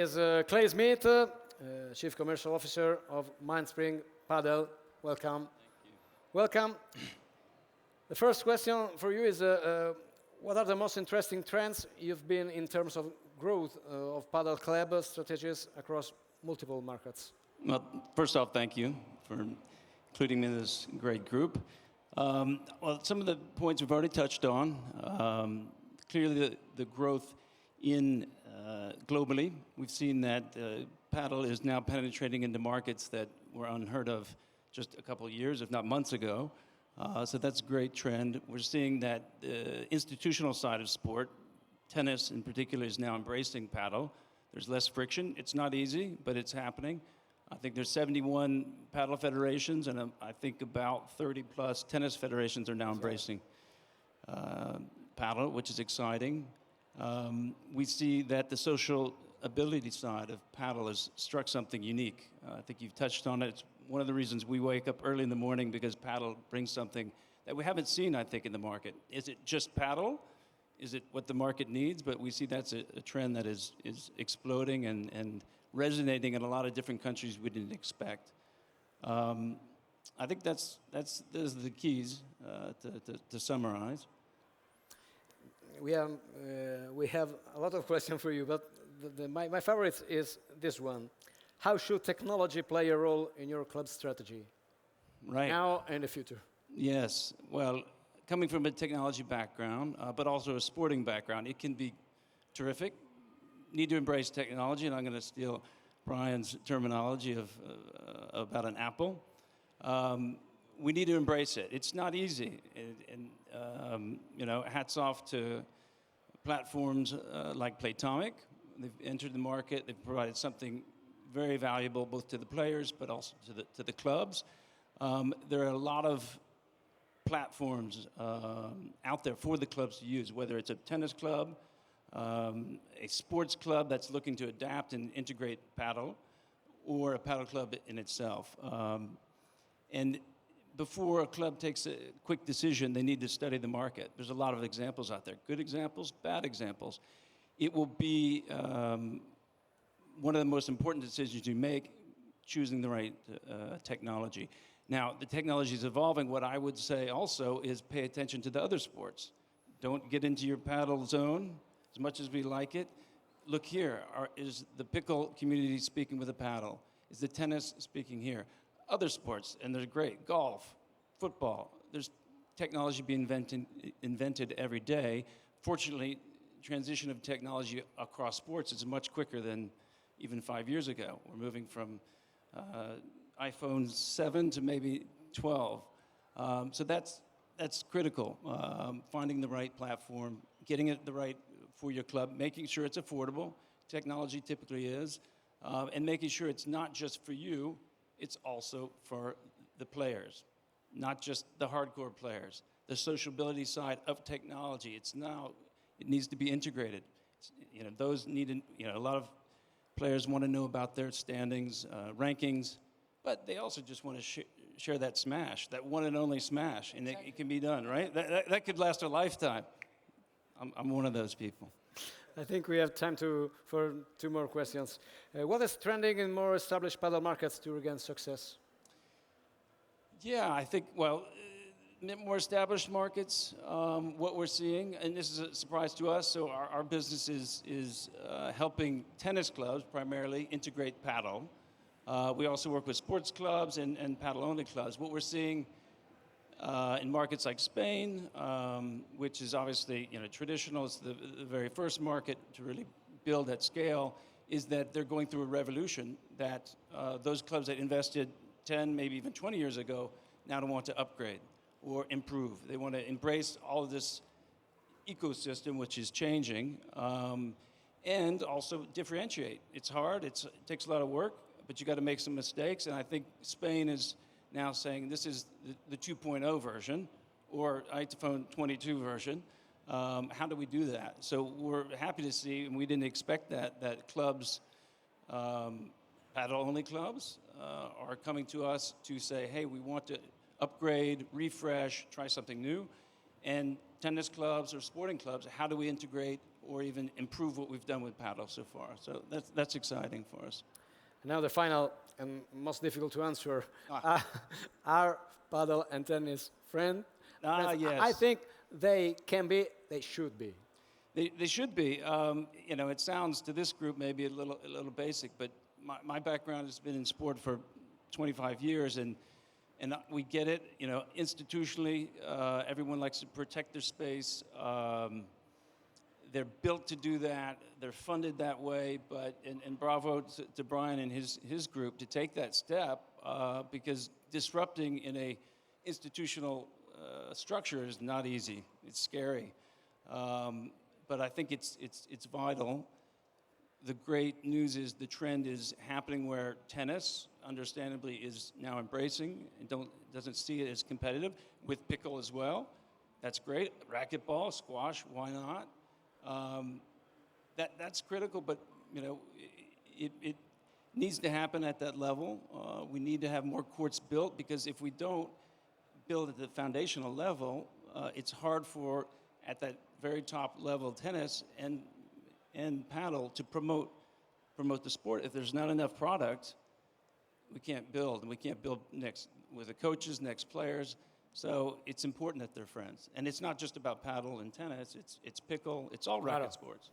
Is Clay Smith, Chief Commercial Officer of Mindspring Padel. Welcome. Welcome. The first question for you is, what are the most interesting trends you've been in terms of growth of Padel Club Strategies across multiple markets? Well, first off, thank you for including me in this great group. Well, some of the points we've already touched on. Clearly, the growth in globally, we've seen that paddle is now penetrating into markets that were unheard of just a couple of years, if not months ago. So that's a great trend. We're seeing that the institutional side of sport, tennis in particular, is now embracing paddle. There's less friction. It's not easy, but it's happening. I think there's 71 paddle federations, and I think about 30 plus tennis federations are now embracing paddle, which is exciting. We see that the social ability side of paddle has struck something unique. I think you've touched on it. It's one of the reasons we wake up early in the morning, because paddle brings something that we haven't seen, I think, in the market. Is it just paddle? Is it what the market needs? But we see that's a trend that is exploding and resonating in a lot of different countries we didn't expect. I think those are the keys to summarize. We have a lot of questions for you, but my favorite is this one. How should technology play a role in your club strategy? Right. Now and in the future? Yes. Well, coming from a technology background, but also a sporting background, it can be terrific. Need to embrace technology, and I'm going to steal Brian's terminology about an apple. We need to embrace it. It's not easy, and hats off to platforms like Playtomic. They've entered the market. They've provided something very valuable both to the players, but also to the clubs. There are a lot of platforms out there for the clubs to use, whether it's a tennis club, a sports club that's looking to adapt and integrate paddle, or a paddle club in itself. And before a club takes a quick decision, they need to study the market. There's a lot of examples out there, good examples, bad examples. It will be one of the most important decisions you make, choosing the right technology. Now, the technology is evolving. What I would say also is pay attention to the other sports. Don't get into your paddle zone as much as we like it. Look here, is the pickle community speaking with a paddle? Is the tennis speaking here? Other sports, and they're great, golf, football. There's technology being invented every day. Fortunately, transition of technology across sports is much quicker than even 5 years ago. We're moving from iPhone 7 to maybe 12. So that's critical, finding the right platform, getting it the right for your club, making sure it's affordable. Technology typically is, and making sure it's not just for you, it's also for the players, not just the hardcore players. The sociability side of technology, it needs to be integrated. Those need a lot of players want to know about their standings, rankings, but they also just want to share that smash, that one and only smash, and it can be done, right? That could last a lifetime. I'm one of those people. I think we have time for 2 more questions. What is trending in more established paddle markets to regain success? Yeah, I think, well, more established markets, what we're seeing, and this is a surprise to us, so our business is helping tennis clubs primarily integrate paddle. We also work with sports clubs and paddle-only clubs. What we're seeing in markets like Spain, which is obviously traditional, it's the very first market to really build at scale, is that they're going through a revolution that those clubs that invested 10, maybe even 20 years ago now don't want to upgrade or improve. They want to embrace all of this ecosystem, which is changing, and also differentiate. It's hard, it takes a lot of work, but you got to make some mistakes, and I think Spain is now saying this is the 2.0 version, or iPhone 22 version. How do we do that? So we're happy to see, and we didn't expect that clubs, paddle-only clubs, are coming to us to say, hey, we want to upgrade, refresh, try something new. And tennis clubs or sporting clubs, how do we integrate or even improve what we've done with paddle so far. So that's exciting for us. Now the final and most difficult to answer. Ah. Are paddle and tennis friends? Yes. I think they can be, they should be. They should be. You know, it sounds to this group maybe a little basic, but my background has been in sport for 25 years, and we get it. You know, institutionally, everyone likes to protect their space. They're built to do that. They're funded that way. But and bravo to Brian and his group to take that step, because disrupting in a institutional structure is not easy. It's scary. But I think it's vital. The great news is the trend is happening where tennis, understandably, is now embracing and doesn't see it as competitive, with pickle as well. That's great. Racquetball, squash, why not? That's critical, but you know, it needs to happen at that level. We need to have more courts built, because if we don't build at the foundational level, it's hard for, at that very top level, tennis and paddle to promote the sport. If there's not enough product, we can't build, and we can't build next with the coaches, next players. So it's important that they're friends, and it's not just about paddle and tennis. It's pickle. It's all racket sports.